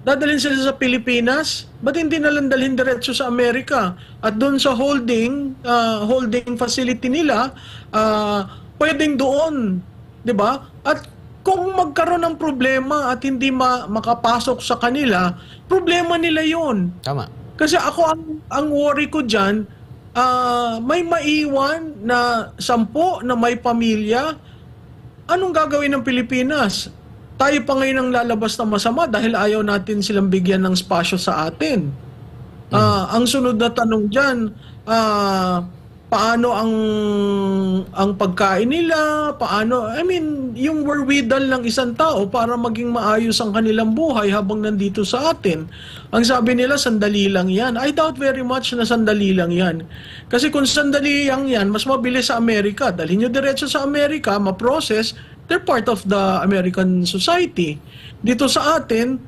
Dadalhin sila sa Pilipinas? Ba't hindi nalang dalhin diretso sa Amerika? At doon sa holding facility nila, pwedeng doon, 'di ba? At kung magkaroon ng problema at hindi makapasok sa kanila, problema nila 'yon. Tama. Kasi ako ang worry ko diyan, may maiwan na 10 na may pamilya, anong gagawin ng Pilipinas? Tayo pa ngayon ang lalabas na masama dahil ayaw natin silang bigyan ng spasyo sa atin. Ang sunod na tanong dyan, paano ang pagkain nila? Paano, I mean, yung wherewithal ng isang tao para maging maayos ang kanilang buhay habang nandito sa atin. Ang sabi nila, sandali lang yan. I doubt very much na sandali lang yan. Kasi kung sandali lang yan, mas mabilis sa Amerika. Dalhin nyo diretso sa Amerika, ma-process, they're part of the American society. Dito sa atin,